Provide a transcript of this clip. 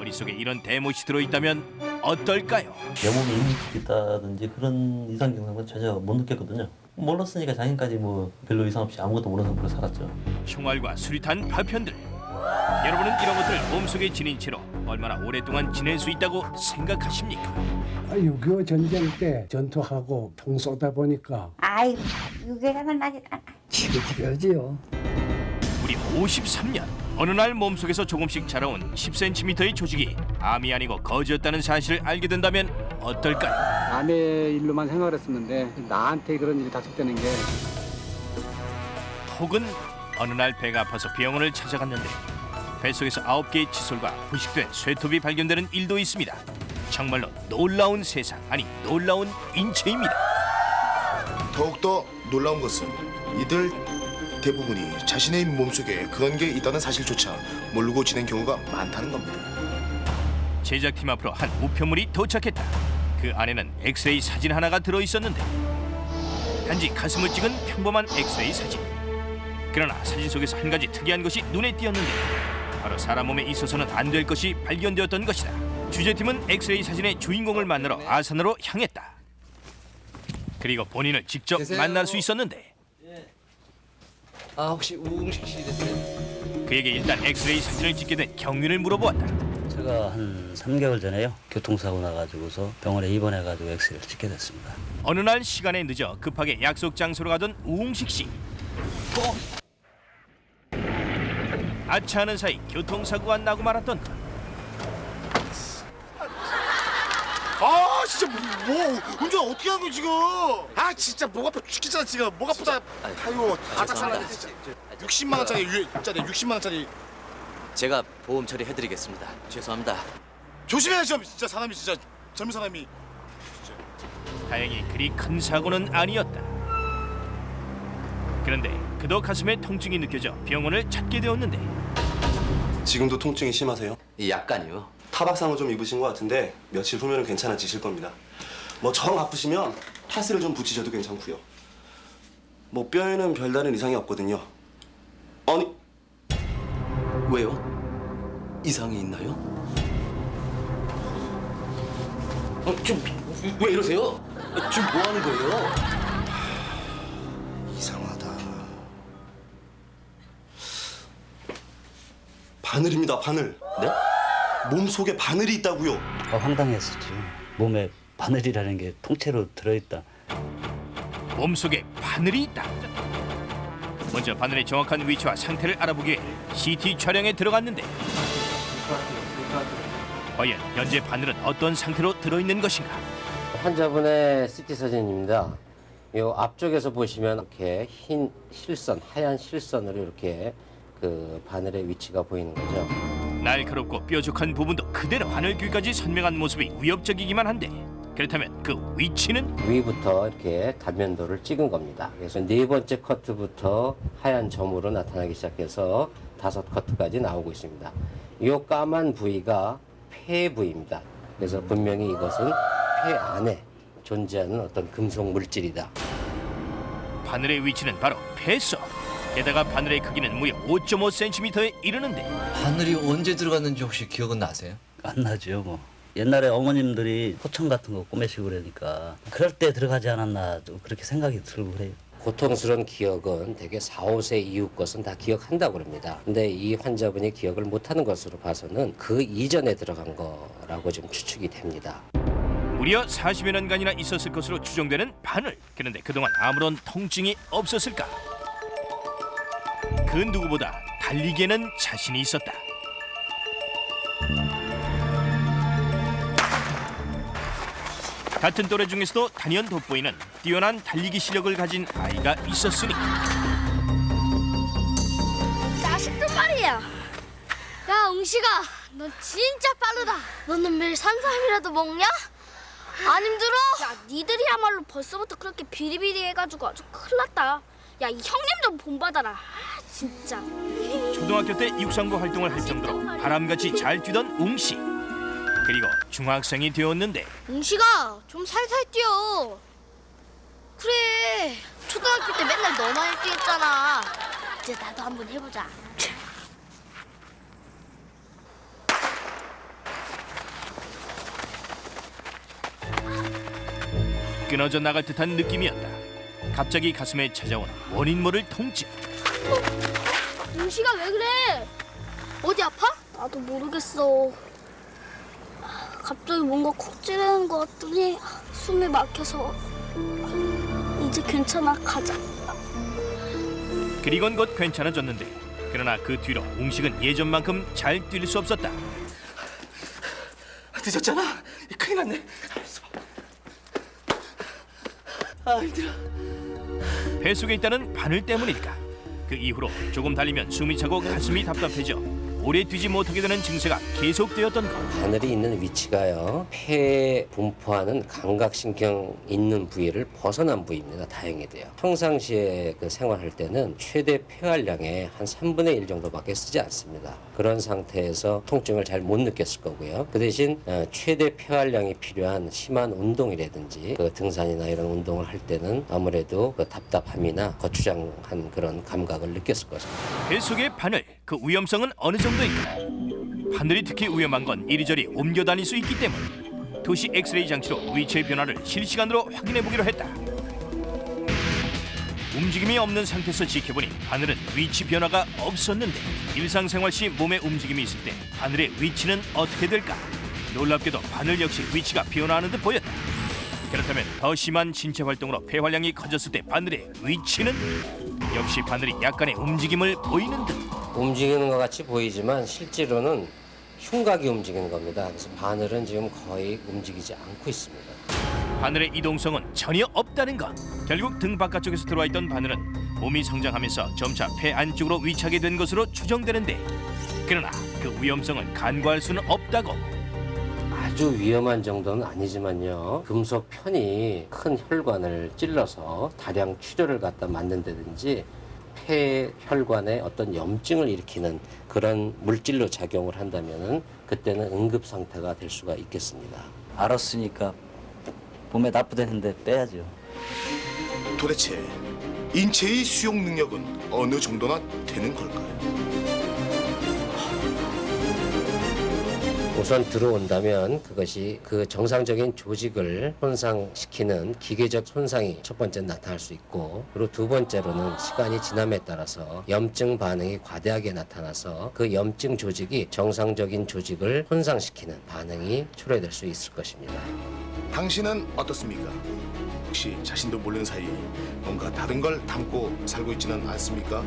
머릿속에 이런 대못이 들어있다면 어떨까요? 내 몸에 이식이 있다든지 그런 이상 증상은 전혀 못 느꼈거든요. 몰랐으니까 자기까지 뭐 별로 이상 없이 아무것도 모르는 상태로 살았죠. 총알과 수류탄 파편들. 여러분은 이런 것들을 몸속에 지닌 채로 얼마나 오랫동안 지낼 수 있다고 생각하십니까? 6.25 전쟁 때 전투하고 총 쏘다 보니까 아이, 유괴감은 나지 않아. 지긋지긋하지요. 무려 53년. 어느 날 몸속에서 조금씩 자라온 10cm의 조직이 암이 아니고 거지였다는 사실을 알게 된다면 어떨까요? 남의 일로만 생각을 했었는데 나한테 그런 일이 닥쳤다는 게 혹은 어느 날 배가 아파서 병원을 찾아갔는데 뱃속에서 9개의 칫솔과 부식된 쇠톱이 발견되는 일도 있습니다. 정말로 놀라운 세상, 아니 놀라운 인체입니다. 더욱더 놀라운 것은 이들 대부분이 자신의 몸속에 그런 게 있다는 사실조차 모르고 지낸 경우가 많다는 겁니다. 제작팀 앞으로 한 우편물이 도착했다. 그 안에는 엑스레이 사진 하나가 들어있었는데 단지 가슴을 찍은 평범한 엑스레이 사진. 그러나 사진 속에서 한 가지 특이한 것이 눈에 띄었는데 바로 사람 몸에 있어서는 안 될 것이 발견되었던 것이다. 취재팀은 엑스레이 사진의 주인공을 만나러 아산으로 향했다. 그리고 본인을 직접 만날 수 있었는데 아 혹시 우웅식 씨 됐어요? 그에게 일단 엑스레이 사진을 찍게 된 경위를 물어보았다. 제가 한 3개월 전에요. 교통사고 나가지고서 병원에 입원해가지고 엑스레이를 찍게 됐습니다. 어느 날 시간에 늦어 급하게 약속 장소로 가던 우웅식 씨. 아차하는 사이 교통사고가 나고 말았던 것. 아 진짜 뭐 운전 어떻게 한 거야 지금? 아 진짜 목 아파 죽겠잖아 지금. 목 아프다. 아유 다 작살나네 진짜. 60만 원짜리 유짜리 60만 원짜리. 제가 보험 처리해드리겠습니다. 죄송합니다. 조심해야죠 진짜 사람이 진짜 젊은 사람이. 다행히 그리 큰 사고는 아니었다. 그런데 그도 가슴에 통증이 느껴져 병원을 찾게 되었는데 지금도 통증이 심하세요? 약간이요. 타박상을 좀 입으신 것 같은데 며칠 후면은 괜찮아지실 겁니다. 뭐 정 아프시면 파스를 좀 붙이셔도 괜찮고요. 뭐 뼈에는 별다른 이상이 없거든요. 아니 왜요? 이상이 있나요? 지금 왜 이러세요? 지금 뭐 하는 거예요? 이상하다. 바늘입니다, 바늘. 네? 몸속에 바늘이 있다고요. 황당했었죠. 몸에 바늘이라는 게 통째로 들어있다. 몸속에 바늘이 있다. 먼저 바늘의 정확한 위치와 상태를 알아보기 위해 CT 촬영에 들어갔는데 과연 현재 바늘은 어떤 상태로 들어있는 것인가? 환자분의 CT 사진입니다. 이 앞쪽에서 보시면 이렇게 흰 실선, 하얀 실선으로 이렇게 그 바늘의 위치가 보이는 거죠. 날카롭고 뾰족한 부분도 그대로 바늘귀까지 선명한 모습이 위협적이기만 한데 그렇다면 그 위치는? 위부터 이렇게 단면도를 찍은 겁니다. 그래서 네 번째 커트부터 하얀 점으로 나타나기 시작해서 5커트까지 나오고 있습니다. 이 까만 부위가 폐 부위입니다. 그래서 분명히 이것은 폐 안에 존재하는 어떤 금속 물질이다. 바늘의 위치는 바로 폐속. 게다가 바늘의 크기는 무려 5.5cm에 이르는데 바늘이 언제 들어갔는지 혹시 기억은 나세요? 안 나죠 뭐. 옛날에 어머님들이 포천 같은 거 꼬매시고 그러니까 그럴 때 들어가지 않았나 좀 그렇게 생각이 들고 그래요. 고통스러운 기억은 대개 4, 5세 이후 것은 다 기억한다고 합니다. 근데 이 환자분이 기억을 못하는 것으로 봐서는 그 이전에 들어간 거라고 좀 추측이 됩니다. 무려 40여 년간이나 있었을 것으로 추정되는 바늘. 그런데 그동안 아무런 통증이 없었을까? 그 누구보다 달리기에는 자신이 있었다. 같은 또래 중에서도 단연 돋보이는 뛰어난 달리기 실력을 가진 아이가 있었으니 자식들 말이야. 야 웅식아, 너 진짜 빠르다. 너는 매일 산삼이라도 먹냐? 안 힘들어? 야 니들이야말로 벌써부터 그렇게 비리비리 해가지고 아주 큰일 났다. 야 이 형님 좀 본받아라. 아, 진짜. 초등학교 때 육상부 활동을 할 정도로 바람같이 잘 뛰던 웅씨. 그리고 중학생이 되었는데 웅식아 좀 살살 뛰어. 그래 초등학교 때 맨날 너만 1등 했잖아. 이제 나도 한번 해보자. 끊어져 나갈 듯한 느낌이었다. 갑자기 가슴에 찾아온 원인 모를 통증. 웅식아 왜 그래? 어디 아파? 나도 모르겠어. 갑자기 뭔가 콕 찌르는 것 같더니 숨이 막혀서. 이제 괜찮아, 가자. 그리곤 곧 괜찮아졌는데 그러나 그 뒤로 웅식은 예전만큼 잘 뛸 수 없었다. 늦었잖아. 큰일 났네. 아 힘들어. 뱃속에 있다는 바늘 때문일까? 그 이후로 조금 달리면 숨이 차고 가슴이 답답해져 오래 뛰지 못하게 되는 증세가 계속되었던 것. 바늘이 있는 위치가요, 폐에 분포하는 감각신경 있는 부위를 벗어난 부위입니다. 다행히도요. 평상시에 그 생활할 때는 최대 폐활량의 한 3분의 1 정도밖에 쓰지 않습니다. 그런 상태에서 통증을 잘 못 느꼈을 거고요. 그 대신 최대 폐활량이 필요한 심한 운동이라든지 그 등산이나 이런 운동을 할 때는 아무래도 그 답답함이나 거추장한 그런 감각을 느꼈을 것입니다. 뱃속의 바늘, 그 위험성은 어느 정도일까? 바늘이 특히 위험한 건 이리저리 옮겨 다닐 수 있기 때문. 도시 엑스레이 장치로 위치의 변화를 실시간으로 확인해 보기로 했다. 움직임이 없는 상태에서 지켜보니 바늘은 위치 변화가 없었는데 일상생활 시 몸에 움직임이 있을 때 바늘의 위치는 어떻게 될까? 놀랍게도 바늘 역시 위치가 변화하는 듯 보였다. 그렇다면 더 심한 신체 활동으로 폐활량이 커졌을 때 바늘의 위치는? 역시 바늘이 약간의 움직임을 보이는 듯. 움직이는 것 같이 보이지만 실제로는 흉곽이 움직이는 겁니다. 그래서 바늘은 지금 거의 움직이지 않고 있습니다. 바늘의 이동성은 전혀 없다는 것. 결국 등 바깥쪽에서 들어와 있던 바늘은 몸이 성장하면서 점차 폐 안쪽으로 위치하게 된 것으로 추정되는데, 그러나 그 위험성을 간과할 수는 없다고. 아주 위험한 정도는 아니지만요, 금속 편이 큰 혈관을 찔러서 다량 출혈을 갖다 만든다든지 폐 혈관에 어떤 염증을 일으키는 그런 물질로 작용을 한다면은 그때는 응급 상태가 될 수가 있겠습니다. 알았으니까 몸에 나쁘다는데 빼야죠. 도대체 인체의 수용 능력은 어느 정도나 되는 걸까요? 우선 들어온다면 그것이 그 정상적인 조직을 손상시키는 기계적 손상이 첫 번째 나타날 수 있고, 그리고 두 번째로는 시간이 지남에 따라서 염증 반응이 과대하게 나타나서 그 염증 조직이 정상적인 조직을 손상시키는 반응이 초래될 수 있을 것입니다. 당신은 어떻습니까? 혹시 자신도 모르는 사이에 뭔가 다른 걸 담고 살고 있지는 않습니까?